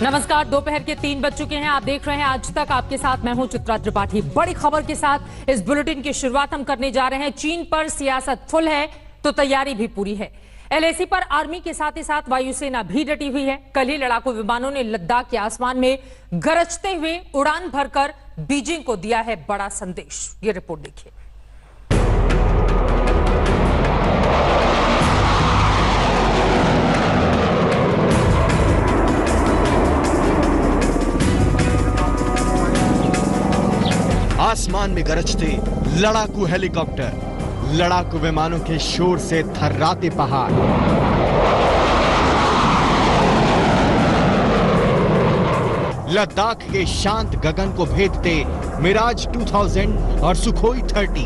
नमस्कार, दोपहर के 3 बज चुके हैं। आप देख रहे हैं आज तक, आपके साथ मैं हूं चित्रा त्रिपाठी। बड़ी खबर के साथ इस बुलेटिन की शुरुआत हम करने जा रहे हैं। चीन पर सियासत फुल है तो तैयारी भी पूरी है। एलएसी पर आर्मी के साथ ही साथ वायुसेना भी डटी हुई है। कल ही लड़ाकू विमानों ने लद्दाख के आसमान में गरजते हुए उड़ान भरकर बीजिंग को दिया है बड़ा संदेश। ये रिपोर्ट देखिए। आसमान में गरजते लड़ाकू हेलीकॉप्टर, लड़ाकू विमानों के शोर से थर्राते पहाड़, लद्दाख के शांत गगन को भेदते मिराज 2000 और सुखोई 30।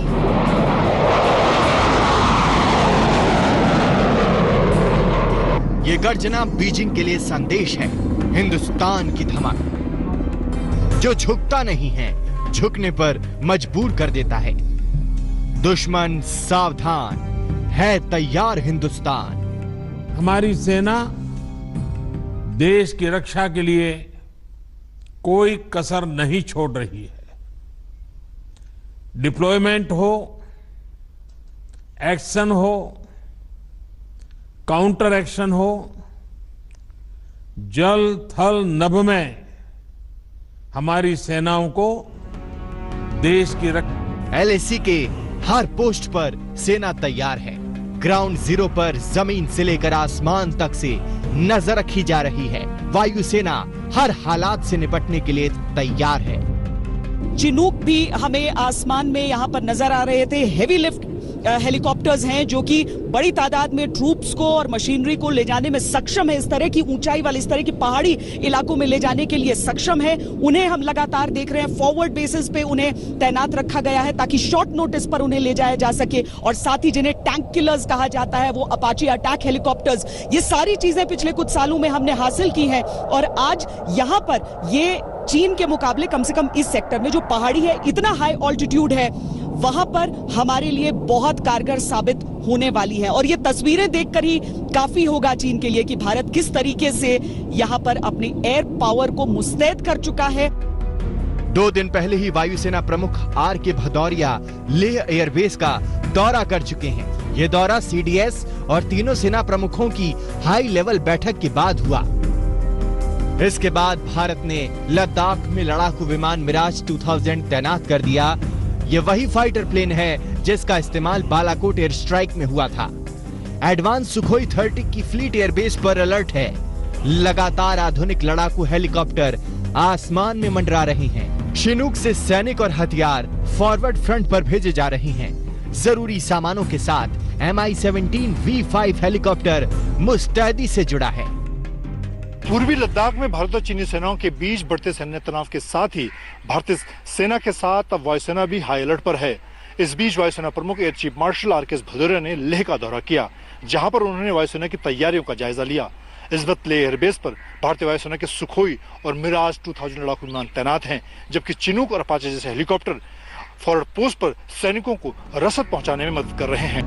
ये गर्जना बीजिंग के लिए संदेश है, हिंदुस्तान की धमक, जो झुकता नहीं है, झुकने पर मजबूर कर देता है। दुश्मन सावधान, है तैयार हिंदुस्तान। हमारी सेना देश की रक्षा के लिए कोई कसर नहीं छोड़ रही है। डिप्लॉयमेंट हो, एक्शन हो, काउंटर एक्शन हो, जल थल नभ में हमारी सेनाओं को देश की एलएसी के हर पोस्ट पर सेना तैयार है। ग्राउंड जीरो पर जमीन से लेकर आसमान तक से नजर रखी जा रही है। वायुसेना हर हालात से निपटने के लिए तैयार है। चिनूक भी हमें आसमान में यहाँ पर नजर आ रहे थे। हेवी लिफ्ट हेलीकॉप्टर्स हैं जो कि बड़ी तादाद में ट्रूप्स को और मशीनरी को ले जाने में सक्षम है। इस तरह की ऊंचाई वाले, इस तरह की पहाड़ी इलाकों में ले जाने के लिए सक्षम है। उन्हें हम लगातार देख रहे हैं। फॉरवर्ड बेसिस पे उन्हें तैनात रखा गया है ताकि शॉर्ट नोटिस पर उन्हें ले जाया जा सके। और साथ ही जिन्हें टैंक किलर्स कहा जाता है, वो अपाचे अटैक हेलीकॉप्टर्स, ये सारी चीजें पिछले कुछ सालों में हमने हासिल की हैं। और आज यहाँ पर ये चीन के मुकाबले कम से कम इस सेक्टर में जो पहाड़ी है, इतना हाई ऑल्टीट्यूड है, वहां पर हमारे लिए बहुत कारगर साबित होने वाली है। और ये तस्वीरें देखकर ही काफी होगा चीन के लिए कि भारत किस तरीके से यहां पर अपनी एयर पावर को मुस्तैद कर चुका है। 2 दिन पहले ही वायुसेना प्रमुख आर.के. भदौरिया लेह एयरबेस का दौरा कर चुके हैं। ये दौरा सीडीएस और तीनों सेना प्रमुखों की हाई लेवल बैठक के बाद हुआ। इसके बाद भारत ने लद्दाख में लड़ाकू विमान मिराज 2000 तैनात कर दिया। ये वही फाइटर प्लेन है जिसका इस्तेमाल बालाकोट एयर स्ट्राइक में हुआ था। एडवांस सुखोई 30 की फ्लीट एयरबेस पर अलर्ट है। लगातार आधुनिक लड़ाकू हेलीकॉप्टर आसमान में मंडरा रहे हैं। चिनूक से सैनिक और हथियार फॉरवर्ड फ्रंट पर भेजे जा रहे हैं। जरूरी सामानों के साथ Mi-17 V5 हेलीकॉप्टर मुस्तैदी से जुड़ा है। पूर्वी लद्दाख में भारत और चीनी सेनाओं के बीच बढ़ते सैन्य तनाव के साथ ही भारतीय सेना के साथ अब वायुसेना भी हाई अलर्ट पर है। इस बीच वायुसेना प्रमुख air chief marshal R K. Bhadauria ने लेह का दौरा किया, जहां पर उन्होंने वायुसेना की तैयारियों का जायजा लिया। इस वक्त लेह एयरबेस पर भारतीय वायुसेना के सुखोई और मिराज 2000 लड़ाकू विमान तैनात हैं, जबकि चिनूक और अपाचे जैसे हेलीकॉप्टर फॉरवर्ड पोस्ट पर सैनिकों को रसद पहुंचाने में मदद कर रहे हैं।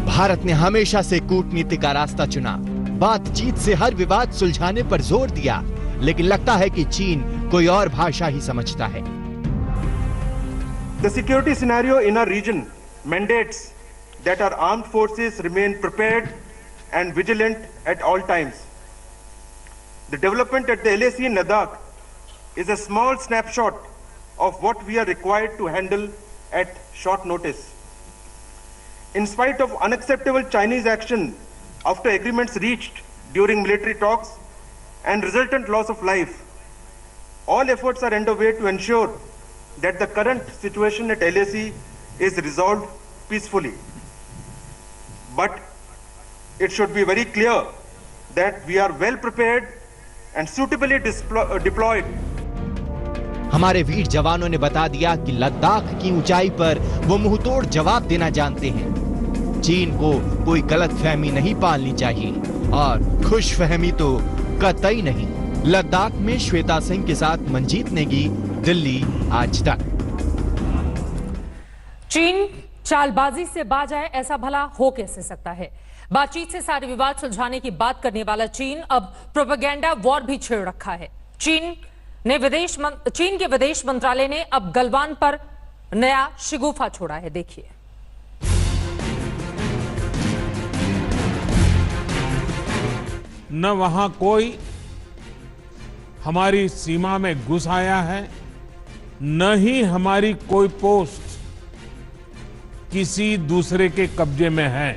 भारत ने हमेशा से कूटनीति का रास्ता चुना, बातचीत से हर विवाद सुलझाने पर जोर दिया, लेकिन लगता है कि चीन कोई और भाषा ही समझता है। The security scenario in our region mandates that our armed forces remain prepared and vigilant at all times. The development at the LAC in Ladakh is a small snapshot of what we are required to handle at short notice. In spite of unacceptable Chinese action after agreements reached during military talks and resultant loss of life, all efforts are underway to ensure that the current situation at LAC is resolved peacefully. But it should be very clear that we are well prepared and suitably deployed. हमारे वीर जवानों ने बता दिया कि लद्दाख की ऊंचाई पर वो मुंहतोड़ जवाब देना जानते हैं। चीन को कोई गलतफहमी नहीं पालनी चाहिए और खुशफहमी तो कतई नहीं। लद्दाख में श्वेता सिंह के साथ मंजीत नेगी, दिल्ली आज तक। चीन चालबाजी से बाज आए, ऐसा भला हो कैसे सकता है? बातचीत से सारे विवाद सुलझाने की बात करने वाला चीन अब प्रोपेगेंडा वॉर भी छेड़ रखा है। चीन के विदेश मंत्रालय ने अब गलवान पर नया शिगुफा छोड़ा है। देखिए, न वहां कोई हमारी सीमा में घुस आया है, न ही हमारी कोई पोस्ट किसी दूसरे के कब्जे में है।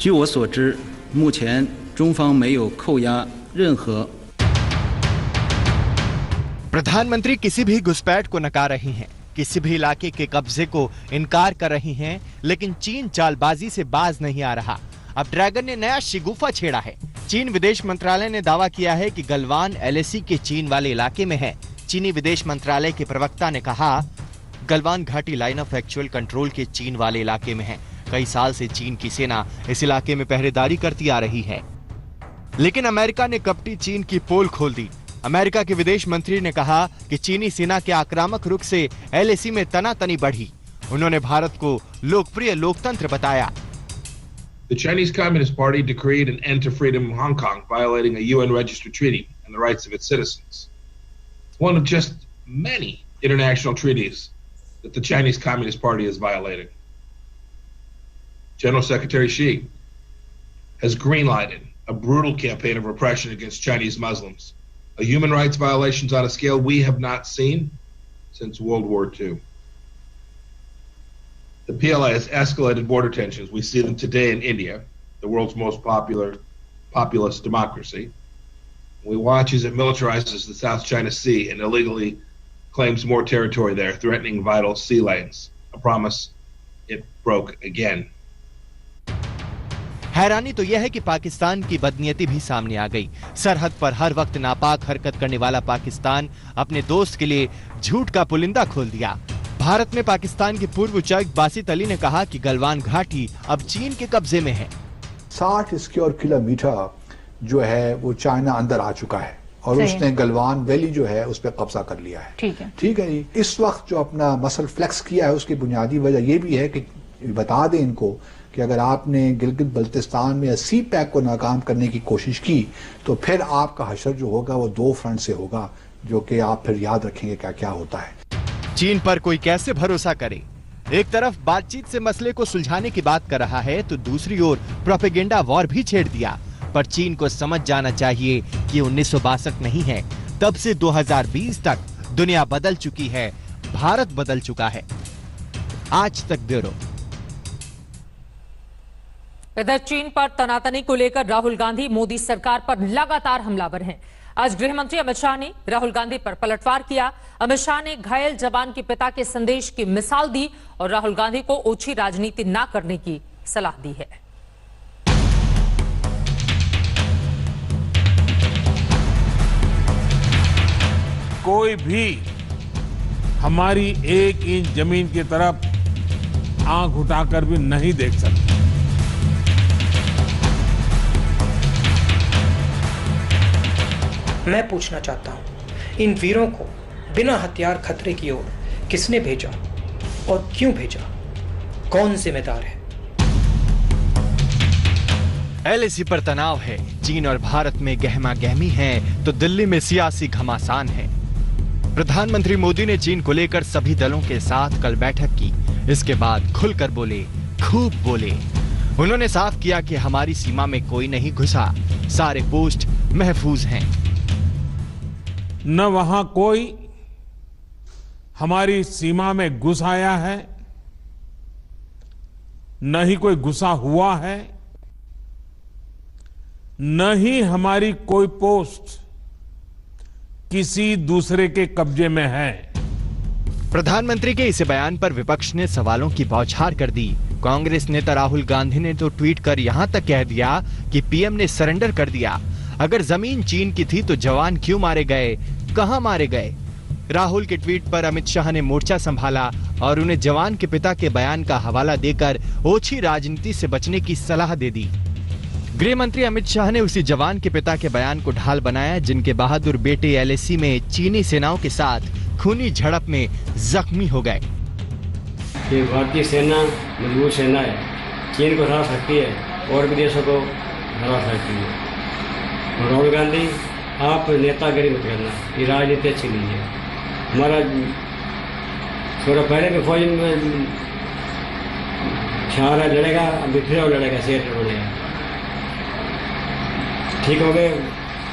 据我所知，目前中方没有扣押任何。 प्रधानमंत्री किसी भी घुसपैठ को नकार रही हैं, किसी भी इलाके के कब्जे को इनकार कर रही हैं, लेकिन चीन चालबाजी से बाज नहीं आ रहा। अब ड्रैगन ने नया शिगुफा छेड़ा है। चीन विदेश मंत्रालय ने दावा किया है कि गलवान एलएसी के चीन वाले इलाके में है। चीनी विदेश मंत्रालय के प्रवक्ता ने कहा, गलवान घाटी लाइन ऑफ एक्चुअल कंट्रोल के चीन वाले इलाके में है। कई साल से चीन की सेना इस इलाके में पहरेदारी करती आ रही है, लेकिन अमेरिका ने कपटी चीन की पोल खोल दी। अमेरिका के विदेश मंत्री ने कहा कि चीनी सेना के आक्रामक रुख से एलएसी में तनातनी बढ़ी। उन्होंने भारत को लोकप्रिय लोकतंत्र बताया। The Chinese Communist Party decreed an end to freedom in Hong Kong, violating a UN registered treaty and the rights of its citizens. It's one of just many international treaties that the Chinese Communist Party is violating. General Secretary Xi has greenlighted a brutal campaign of repression against Chinese Muslims, a human rights violations on a scale we have not seen since World War II. The PLA has escalated border tensions. We see them today in India, the world's most populous democracy. We watch as it militarizes the South China Sea and illegally claims more territory there, threatening vital sea lanes, a promise it broke again. हैरानी तो यह है कि पाकिस्तान की बदनीयती भी सामने आ गई। सरहद पर हर वक्त नापाक हरकत करने वाला पाकिस्तान अपने दोस्त के लिए झूठ का पुलिंदा खोल दिया। भारत में पाकिस्तान के पूर्व उच्चायुक्त बासित अली ने कहा कि गलवान घाटी अब चीन के कब्जे में है। 60 स्क्वायर किलोमीटर जो है वो चाइना अंदर आ चुका है और उसने गलवान वैली जो है उस पर कब्जा कर लिया है। ठीक है जी। इस वक्त जो अपना मसल फ्लेक्स किया है उसकी बुनियादी वजह ये भी है कि बता दें इनको कि अगर आपने गिलगित बल्तिस्तान में सी पैक को नाकाम करने की कोशिश की तो फिर आपका हशर जो होगा वो 2 फ्रंट से होगा, जो कि आप फिर याद रखेंगे क्या क्या होता है। चीन पर कोई कैसे भरोसा करे? एक तरफ बातचीत से मसले को सुलझाने की बात कर रहा है तो दूसरी ओर प्रोपेगेंडा वॉर भी छेड़ दिया। पर चीन को समझ जाना चाहिए कि 1962 नहीं है, तब से 2020 तक दुनिया बदल चुकी है, भारत बदल चुका है। आज तक ब्यूरो। इधर चीन पर तनातनी को लेकर राहुल गांधी मोदी सरकार पर लगातार हमलावर हैं। आज गृह मंत्री अमित शाह ने राहुल गांधी पर पलटवार किया। अमित शाह ने घायल जवान के पिता के संदेश की मिसाल दी और राहुल गांधी को ओछी राजनीति न करने की सलाह दी है। कोई भी हमारी 1 इंच जमीन की तरफ आंख उठाकर भी नहीं देख सकता। मैं पूछना चाहता हूं, इन वीरों को बिना हथियार खतरे की ओर किसने भेजा और क्यों भेजा? कौन जिम्मेदार है? एलएसी पर तनाव है, चीन और भारत में गहमा गहमी है तो दिल्ली में सियासी घमासान है। प्रधानमंत्री मोदी ने चीन को लेकर सभी दलों के साथ कल बैठक की। इसके बाद खुलकर बोले, खूब बोले। उन्होंने साफ किया कि हमारी सीमा में कोई नहीं घुसा, सारे पोस्ट महफूज हैं। न वहां कोई हमारी सीमा में घुस आया है, न ही कोई घुसा हुआ है, न ही हमारी कोई पोस्ट किसी दूसरे के कब्जे में है। प्रधानमंत्री के इस बयान पर विपक्ष ने सवालों की बौछार कर दी। कांग्रेस नेता राहुल गांधी ने तो ट्वीट कर यहां तक कह दिया कि पीएम ने सरेंडर कर दिया। अगर जमीन चीन की थी तो जवान क्यों मारे गए, कहां मारे गए? राहुल के ट्वीट पर अमित शाह ने मोर्चा संभाला और उन्हें जवान के पिता के बयान का हवाला देकर ओछी राजनीति से बचने की सलाह दे दी। गृह मंत्री अमित शाह ने उसी जवान के पिता के बयान को ढाल बनाया जिनके बहादुर बेटे एलएसी में चीनी सेनाओं के साथ खूनी झड़प में जख्मी हो गए। ये भारतीय सेना मजबूत सेना है, चीन को हरा सकती है, और भी देशों को हरा सकती है। और राहुल गांधी, आप नेतागिरी मत करना, ये राजनीति अच्छी नहीं है। हमारा थोड़ा पहले भी फौज में छारा लड़ेगा, अभी फिर और लड़ेगा, सेठ बनेगा। ठीक हो गए,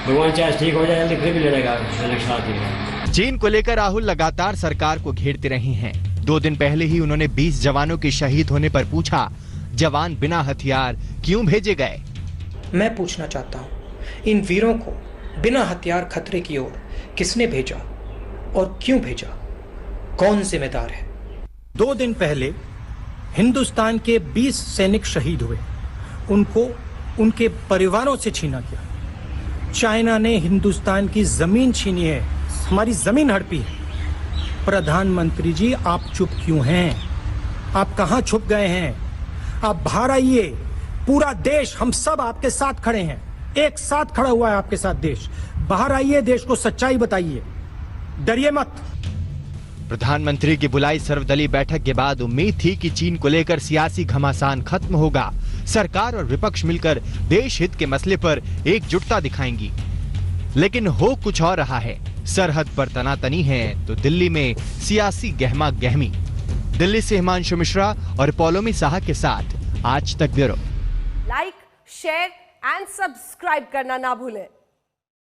भगवान चाहे ठीक हो जाए, जल्दी फिर भी लड़ेगा साथ ही। चीन को लेकर राहुल लगातार सरकार को घेरते रहे हैं। 2 दिन पहले ही उन्होंने 20 जवानों के शहीद होने पर पूछा, जवान बिना हथियार क्यों भेजे गए? मैं पूछना चाहता हूँ, इन वीरों को बिना हथियार खतरे की ओर किसने भेजा और क्यों भेजा? कौन जिम्मेदार है? 2 दिन पहले हिंदुस्तान के 20 सैनिक शहीद हुए, उनको उनके परिवारों से छीना गया। चाइना ने हिंदुस्तान की जमीन छीनी है, हमारी जमीन हड़पी है। प्रधानमंत्री जी, आप चुप क्यों हैं? आप कहां छुप गए हैं? आप बाहर आइए। पूरा देश, हम सब आपके साथ खड़े हैं, एक साथ खड़ा हुआ है आपके साथ देश। बाहर आइए, देश को सच्चाई बताइए, डरिए मत। प्रधानमंत्री की बुलाई सर्वदलीय बैठक के बाद उम्मीद थी कि चीन को लेकर सियासी घमासान खत्म होगा। सरकार और विपक्ष मिलकर देश हित के मसले पर एकजुटता दिखाएंगी, लेकिन हो कुछ और रहा है। सरहद पर तनातनी है तो दिल्ली में सियासी गहमा गहमी। दिल्ली से हिमांशु मिश्रा और पौलोमी साहा के साथ आज तक bureau. Like, share and subscribe करना ना भूलें।